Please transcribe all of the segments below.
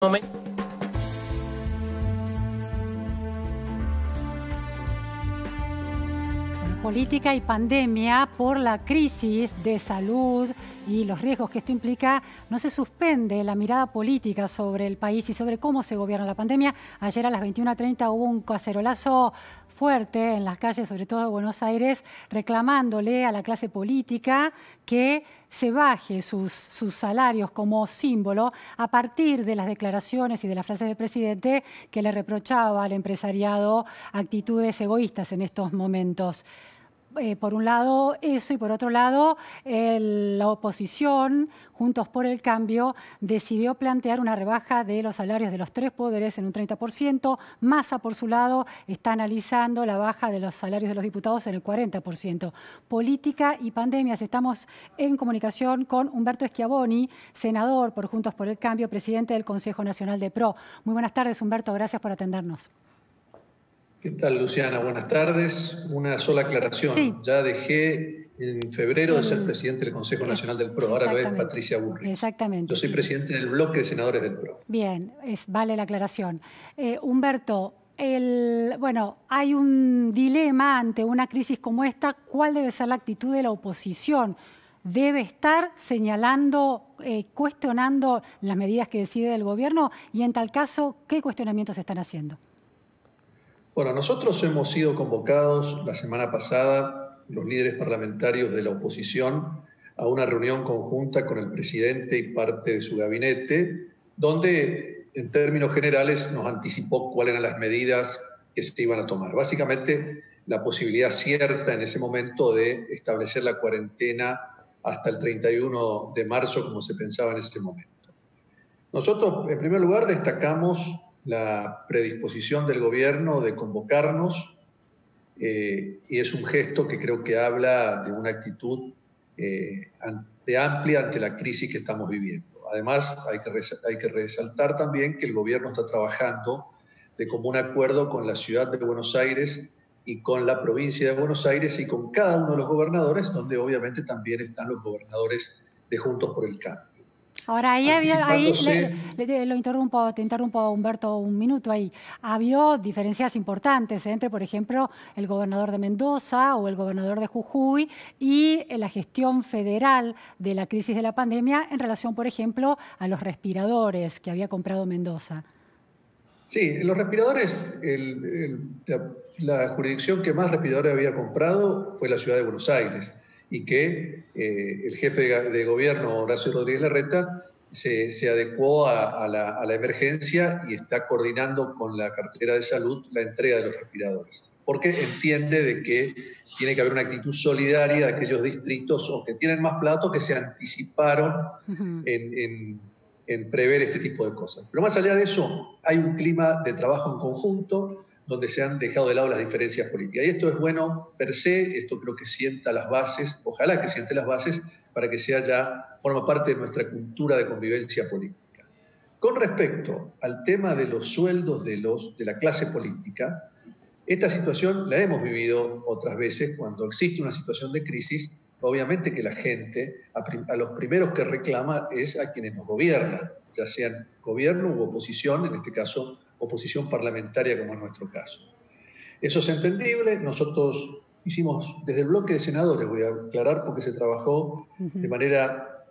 momento. Política y pandemia, por la crisis de salud y los riesgos que esto implica, no se suspende la mirada política sobre el país y sobre cómo se gobierna la pandemia. Ayer a las 21:30 hubo un cacerolazo fuerte en las calles, sobre todo de Buenos Aires, reclamándole a la clase política que se baje sus salarios como símbolo a partir de las declaraciones y de las frases del presidente que le reprochaba al empresariado actitudes egoístas en estos momentos. Por un lado eso, y por otro lado la oposición, Juntos por el Cambio, decidió plantear una rebaja de los salarios de los tres poderes en un 30%. Massa, por su lado, está analizando la baja de los salarios de los diputados en el 40%. Política y pandemias. Estamos en comunicación con Humberto Schiavoni, senador por Juntos por el Cambio, presidente del Consejo Nacional de PRO. Muy buenas tardes, Humberto. Gracias por atendernos. ¿Qué tal, Luciana? Buenas tardes. Una sola aclaración. Sí. Ya dejé en febrero de ser presidente del Consejo Nacional del PRO. Ahora lo es Patricia Bullrich. Exactamente. Yo soy presidente del bloque de senadores del PRO. Bien, vale la aclaración. Humberto, bueno, hay un dilema ante una crisis como esta. ¿Cuál debe ser la actitud de la oposición? ¿Debe estar señalando, cuestionando las medidas que decide el gobierno? Y en tal caso, ¿qué cuestionamientos están haciendo? Bueno, nosotros hemos sido convocados la semana pasada, los líderes parlamentarios de la oposición, a una reunión conjunta con el presidente y parte de su gabinete, donde en términos generales nos anticipó cuáles eran las medidas que se iban a tomar. Básicamente, la posibilidad cierta en ese momento de establecer la cuarentena hasta el 31 de marzo, como se pensaba en ese momento. Nosotros, en primer lugar, destacamos la predisposición del gobierno de convocarnos y es un gesto que creo que habla de una actitud amplia ante la crisis que estamos viviendo. Además, hay que resaltar también que el gobierno está trabajando de común acuerdo con la ciudad de Buenos Aires y con la provincia de Buenos Aires y con cada uno de los gobernadores, donde obviamente también están los gobernadores de Juntos por el Cambio. Ahora, te interrumpo, Humberto, un minuto ahí. Ha habido diferencias importantes entre, por ejemplo, el gobernador de Mendoza o el gobernador de Jujuy y la gestión federal de la crisis de la pandemia en relación, por ejemplo, a los respiradores que había comprado Mendoza. Sí, los respiradores, la jurisdicción que más respiradores había comprado fue la ciudad de Buenos Aires, y que el jefe de gobierno, Horacio Rodríguez Larreta, se adecuó a la emergencia y está coordinando con la cartera de salud la entrega de los respiradores, porque entiende de que tiene que haber una actitud solidaria de aquellos distritos o que tienen más plata que se anticiparon en prever este tipo de cosas. Pero más allá de eso, hay un clima de trabajo en conjunto donde se han dejado de lado las diferencias políticas. Y esto es bueno per se, esto creo que sienta las bases, ojalá que siente las bases para que forma parte de nuestra cultura de convivencia política. Con respecto al tema de los sueldos de la clase política, esta situación la hemos vivido otras veces cuando existe una situación de crisis. Obviamente que la gente, a los primeros que reclama es a quienes nos gobiernan, ya sean gobierno u oposición, en este caso oposición parlamentaria como en nuestro caso. Eso es entendible. Nosotros hicimos desde el bloque de senadores, voy a aclarar porque se trabajó de manera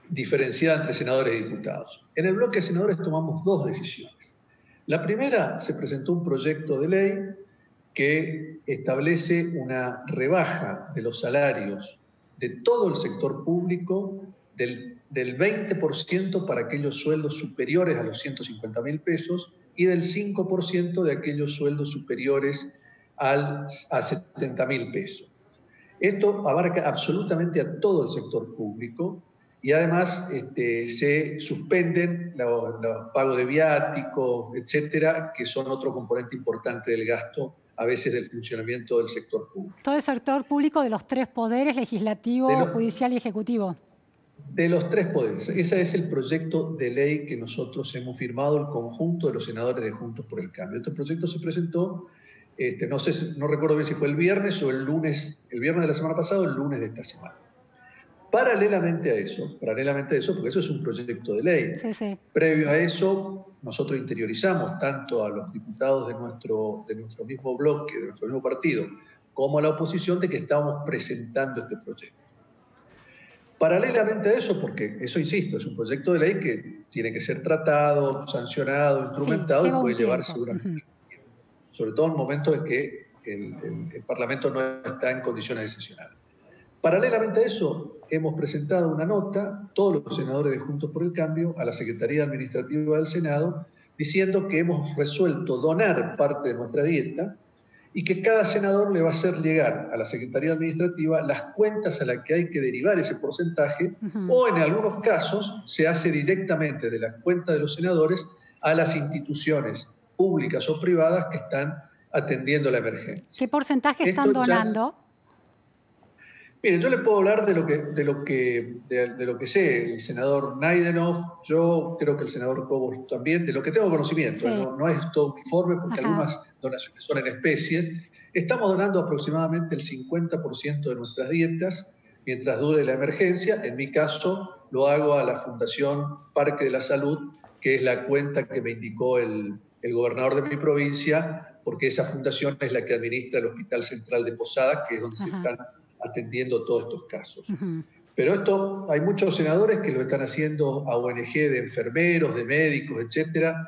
diferenciada entre senadores y diputados. En el bloque de senadores tomamos dos decisiones. La primera, se presentó un proyecto de ley que establece una rebaja de los salarios de todo el sector público del 20% para aquellos sueldos superiores a los 150.000 pesos y del 5% de aquellos sueldos superiores a 70.000 pesos. Esto abarca absolutamente a todo el sector público y además se suspenden los pagos de viáticos, etcétera, que son otro componente importante del gasto, a veces del funcionamiento del sector público. Todo el sector público de los tres poderes, legislativo, judicial y ejecutivo. De los tres poderes. Ese es el proyecto de ley que nosotros hemos firmado, el conjunto de los senadores de Juntos por el Cambio. Este proyecto se presentó, no recuerdo bien si fue el viernes o el lunes, el viernes de la semana pasada o el lunes de esta semana. Paralelamente a eso, porque eso es un proyecto de ley, Sí, sí. previo a eso nosotros interiorizamos tanto a los diputados de nuestro mismo bloque, de nuestro mismo partido, como a la oposición de que estábamos presentando este proyecto. Paralelamente a eso, porque eso, insisto, es un proyecto de ley que tiene que ser tratado, sancionado, Sí, instrumentado lleva y un puede llevar tiempo. seguramente, sobre todo en momentos en que el Parlamento no está en condiciones de sesionar. Paralelamente a eso, hemos presentado una nota, todos los senadores de Juntos por el Cambio, a la Secretaría Administrativa del Senado, diciendo que hemos resuelto donar parte de nuestra dieta y que cada senador le va a hacer llegar a la Secretaría Administrativa las cuentas a las que hay que derivar ese porcentaje, o en algunos casos se hace directamente de las cuentas de los senadores a las instituciones públicas o privadas que están atendiendo la emergencia. ¿Qué porcentaje están Esto ya... donando? Mire, yo le puedo hablar de lo que sé, el senador Naidenov, yo creo que el senador Cobos también, de lo que tengo conocimiento, Sí. no es todo uniforme porque Ajá. algunas donaciones son en especies. Estamos donando aproximadamente el 50% de nuestras dietas mientras dure la emergencia. En mi caso, lo hago a la Fundación Parque de la Salud, que es la cuenta que me indicó el gobernador de mi provincia, porque esa fundación es la que administra el Hospital Central de Posadas, que es donde se están atendiendo todos estos casos. Pero esto, hay muchos senadores que lo están haciendo a ONG de enfermeros, de médicos, etcétera.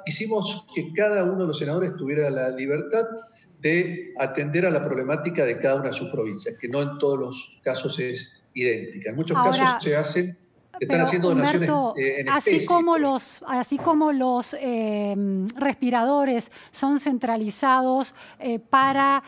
Quisimos que cada uno de los senadores tuviera la libertad de atender a la problemática de cada una de sus provincias, que no en todos los casos es idéntica. En muchos casos están haciendo donaciones en especie. Así como los respiradores son centralizados para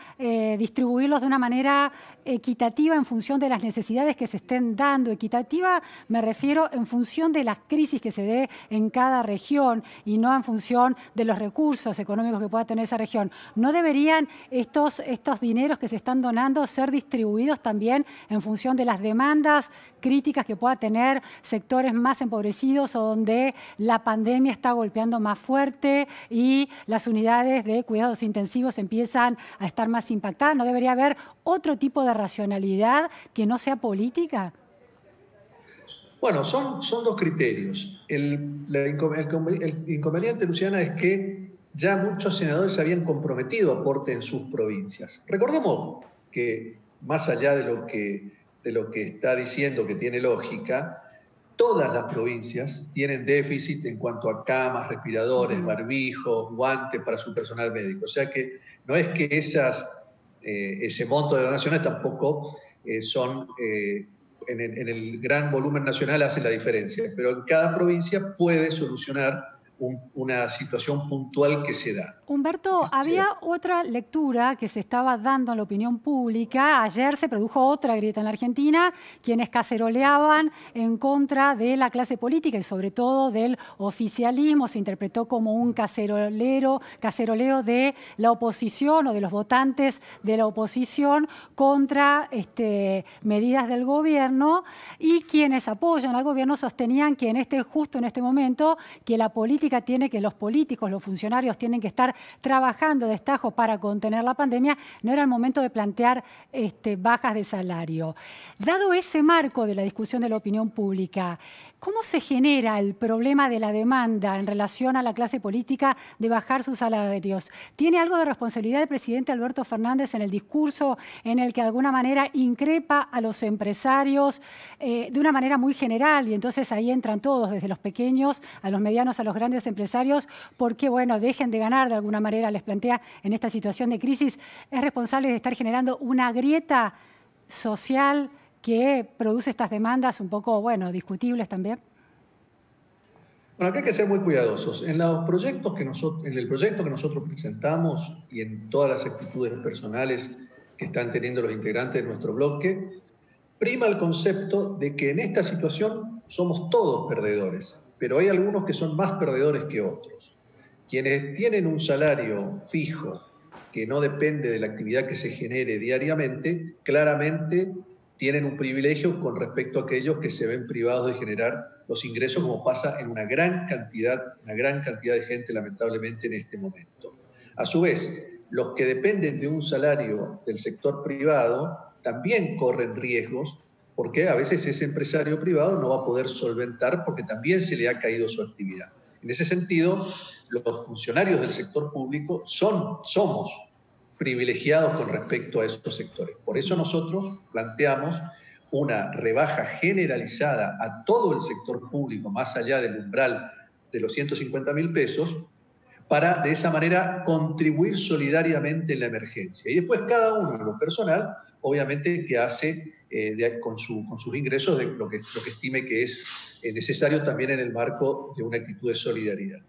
distribuirlos de una manera equitativa en función de las necesidades que se estén dando. Equitativa me refiero en función de las crisis que se dé en cada región y no en función de los recursos económicos que pueda tener esa región. ¿No deberían estos dineros que se están donando ser distribuidos también en función de las demandas críticas que pueda tener sectores más empobrecidos o donde la pandemia está golpeando más fuerte y las unidades de cuidados intensivos empiezan a estar más impactadas? ¿No debería haber otro tipo de racionalidad que no sea política? Bueno, son dos criterios. El inconveniente, Luciana, es que ya muchos senadores se habían comprometido a aporte en sus provincias. Recordemos que, más allá de lo que está diciendo que tiene lógica, todas las provincias tienen déficit en cuanto a camas, respiradores, barbijos, guantes para su personal médico. O sea que no es que ese monto de donaciones tampoco son... en el gran volumen nacional hace la diferencia, pero en cada provincia puede solucionar una situación puntual que se da. Humberto, había otra lectura que se estaba dando en la opinión pública. Ayer se produjo otra grieta en la Argentina, quienes caceroleaban en contra de la clase política y sobre todo del oficialismo. Se interpretó como un caceroleo de la oposición o de los votantes de la oposición contra medidas del gobierno, y quienes apoyan al gobierno sostenían que justo en este momento, que la política que los políticos, los funcionarios tienen que estar trabajando de destajo para contener la pandemia, no era el momento de plantear bajas de salario. Dado ese marco de la discusión de la opinión pública, ¿cómo se genera el problema de la demanda en relación a la clase política de bajar sus salarios? ¿Tiene algo de responsabilidad el presidente Alberto Fernández en el discurso en el que de alguna manera increpa a los empresarios de una manera muy general? Y entonces ahí entran todos, desde los pequeños a los medianos a los grandes empresarios, porque, bueno, dejen de ganar de alguna manera, les plantea en esta situación de crisis. ¿Es responsable de estar generando una grieta social que produce estas demandas un poco, bueno, discutibles también? Bueno, acá hay que ser muy cuidadosos. En el proyecto que nosotros presentamos y en todas las actitudes personales que están teniendo los integrantes de nuestro bloque, prima el concepto de que en esta situación somos todos perdedores, pero hay algunos que son más perdedores que otros. Quienes tienen un salario fijo que no depende de la actividad que se genere diariamente, claramente tienen un privilegio con respecto a aquellos que se ven privados de generar los ingresos, como pasa en una gran cantidad de gente, lamentablemente, en este momento. A su vez, los que dependen de un salario del sector privado también corren riesgos porque a veces ese empresario privado no va a poder solventar porque también se le ha caído su actividad. En ese sentido, los funcionarios del sector público somos privilegiados con respecto a esos sectores. Por eso nosotros planteamos una rebaja generalizada a todo el sector público, más allá del umbral de los 150.000 pesos, para de esa manera contribuir solidariamente en la emergencia. Y después cada uno en lo personal, obviamente, que hace con sus ingresos de lo que estime que es necesario también en el marco de una actitud de solidaridad.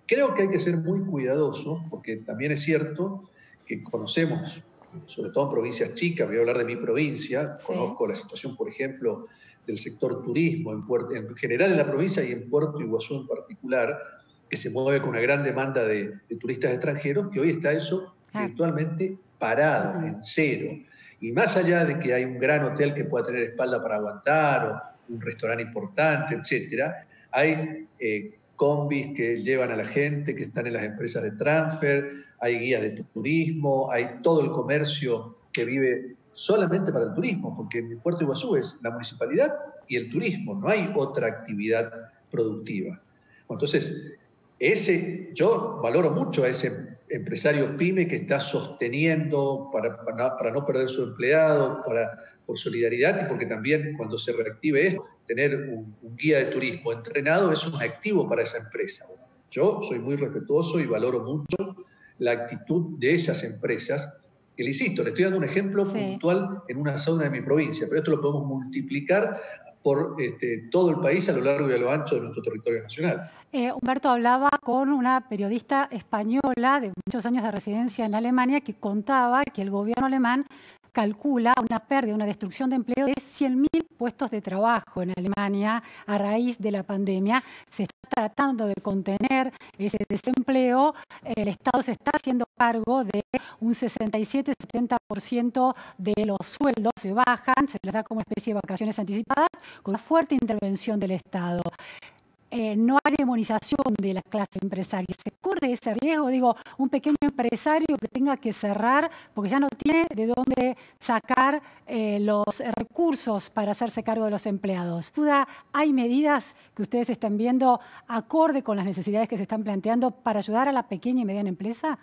Creo que hay que ser muy cuidadosos, porque también es cierto que conocemos, sobre todo en provincias chicas, voy a hablar de mi provincia, sí. Conozco la situación, por ejemplo, del sector turismo en general en la provincia y en Puerto Iguazú en particular, que se mueve con una gran demanda de turistas extranjeros, que hoy está eso virtualmente parado, en cero. Y más allá de que hay un gran hotel que pueda tener espalda para aguantar, o un restaurante importante, etcétera, hay combis que llevan a la gente, que están en las empresas de transfer, hay guías de turismo, hay todo el comercio que vive solamente para el turismo, porque en Puerto Iguazú es la municipalidad y el turismo, no hay otra actividad productiva. Entonces, yo valoro mucho a ese empresario pyme que está sosteniendo para no perder su empleado, por solidaridad y porque también cuando se reactive esto, tener un guía de turismo entrenado es un activo para esa empresa. Yo soy muy respetuoso y valoro mucho la actitud de esas empresas, que le insisto, le estoy dando un ejemplo puntual en una zona de mi provincia, pero esto lo podemos multiplicar por todo el país a lo largo y a lo ancho de nuestro territorio nacional. Humberto hablaba con una periodista española de muchos años de residencia en Alemania que contaba que el gobierno alemán calcula una pérdida, una destrucción de empleo de 100.000 puestos de trabajo en Alemania a raíz de la pandemia. Se está tratando de contener ese desempleo. El Estado se está haciendo cargo de un 67-70% de los sueldos, se bajan, se les da como especie de vacaciones anticipadas, con una fuerte intervención del Estado. No hay demonización de la clase empresaria. ¿Se corre ese riesgo? Digo, un pequeño empresario que tenga que cerrar porque ya no tiene de dónde sacar los recursos para hacerse cargo de los empleados. ¿Hay medidas que ustedes están viendo acorde con las necesidades que se están planteando para ayudar a la pequeña y mediana empresa?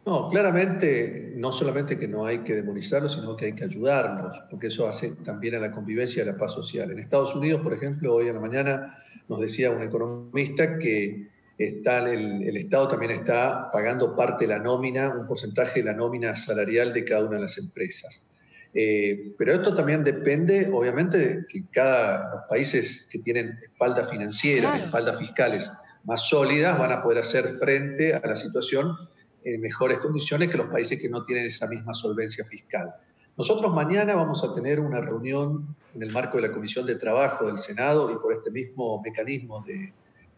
No, claramente no solamente que no hay que demonizarlos, sino que hay que ayudarlos, porque eso hace también a la convivencia y a la paz social. En Estados Unidos, por ejemplo, hoy en la mañana nos decía un economista que el Estado también está pagando parte de la nómina, un porcentaje de la nómina salarial de cada una de las empresas. Pero esto también depende, obviamente, de que los países que tienen espaldas financieras, espaldas fiscales más sólidas, van a poder hacer frente a la situación en mejores condiciones que los países que no tienen esa misma solvencia fiscal. Nosotros mañana vamos a tener una reunión en el marco de la Comisión de Trabajo del Senado y por este mismo mecanismo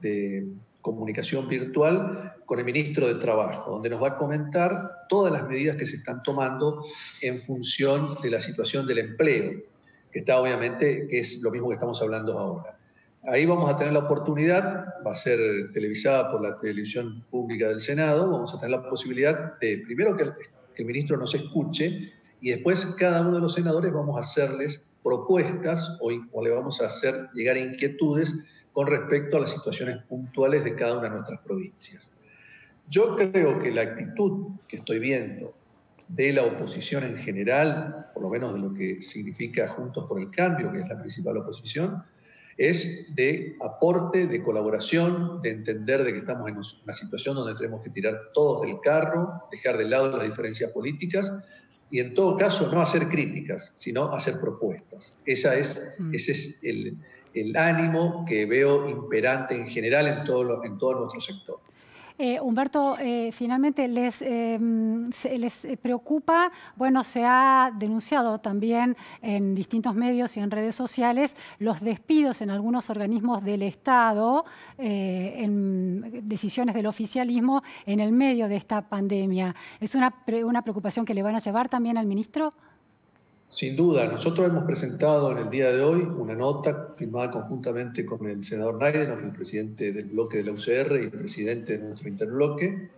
de comunicación virtual con el ministro de Trabajo, donde nos va a comentar todas las medidas que se están tomando en función de la situación del empleo, que está obviamente, que es lo mismo que estamos hablando ahora. Ahí vamos a tener la oportunidad, va a ser televisada por la televisión pública del Senado, vamos a tener la posibilidad de, primero, que el ministro nos escuche y después cada uno de los senadores vamos a hacerles propuestas o le vamos a hacer llegar inquietudes con respecto a las situaciones puntuales de cada una de nuestras provincias. Yo creo que la actitud que estoy viendo de la oposición en general, por lo menos de lo que significa Juntos por el Cambio, que es la principal oposición, es de aporte, de colaboración, de entender de que estamos en una situación donde tenemos que tirar todos del carro, dejar de lado las diferencias políticas y en todo caso no hacer críticas, sino hacer propuestas. Ese es el ánimo que veo imperante en general en todo nuestro sector. Humberto, finalmente les preocupa, bueno, se ha denunciado también en distintos medios y en redes sociales los despidos en algunos organismos del Estado, en decisiones del oficialismo en el medio de esta pandemia. ¿Es una preocupación que le van a llevar también al ministro? Sin duda, nosotros hemos presentado en el día de hoy una nota firmada conjuntamente con el senador Neidenhoff, el presidente del bloque de la UCR y presidente de nuestro interbloque,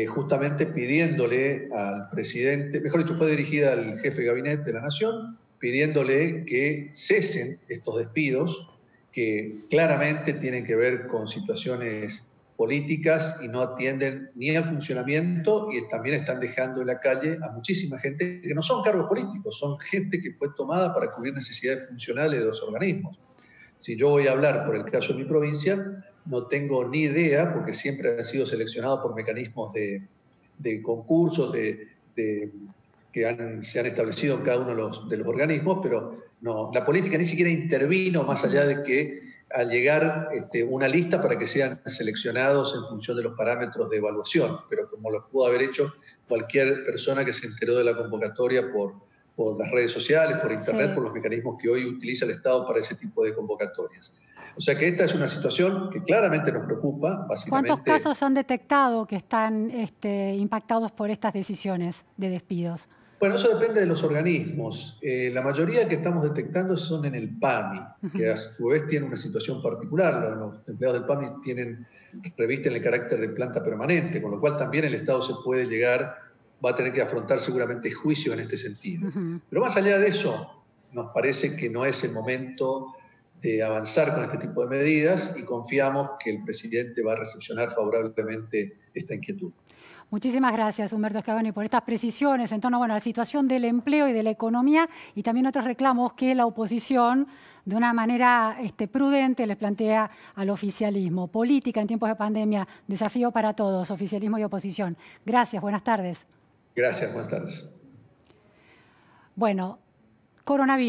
justamente pidiéndole al presidente, mejor dicho, fue dirigida al jefe de gabinete de la Nación, pidiéndole que cesen estos despidos que claramente tienen que ver con situaciones políticas y no atienden ni al funcionamiento y también están dejando en la calle a muchísima gente que no son cargos políticos, son gente que fue tomada para cubrir necesidades funcionales de los organismos. Si yo voy a hablar por el caso de mi provincia, no tengo ni idea, porque siempre han sido seleccionados por mecanismos de concursos que se han establecido en cada uno de los organismos, pero no, la política ni siquiera intervino más allá de que al llegar una lista para que sean seleccionados en función de los parámetros de evaluación, pero como lo pudo haber hecho cualquier persona que se enteró de la convocatoria por las redes sociales, por internet, por los mecanismos que hoy utiliza el Estado para ese tipo de convocatorias. O sea que esta es una situación que claramente nos preocupa, básicamente. ¿Cuántos casos han detectado que están impactados por estas decisiones de despidos? Bueno, eso depende de los organismos. La mayoría que estamos detectando son en el PAMI, que a su vez tiene una situación particular. Los empleados del PAMI revisten el carácter de planta permanente, con lo cual también el Estado va a tener que afrontar seguramente juicio en este sentido. Pero más allá de eso, nos parece que no es el momento de avanzar con este tipo de medidas y confiamos que el presidente va a recepcionar favorablemente esta inquietud. Muchísimas gracias, Humberto Schiavone, por estas precisiones en torno a la situación del empleo y de la economía y también otros reclamos que la oposición, de una manera prudente, les plantea al oficialismo. Política en tiempos de pandemia, desafío para todos, oficialismo y oposición. Gracias, buenas tardes. Gracias, buenas tardes. Bueno, coronavirus.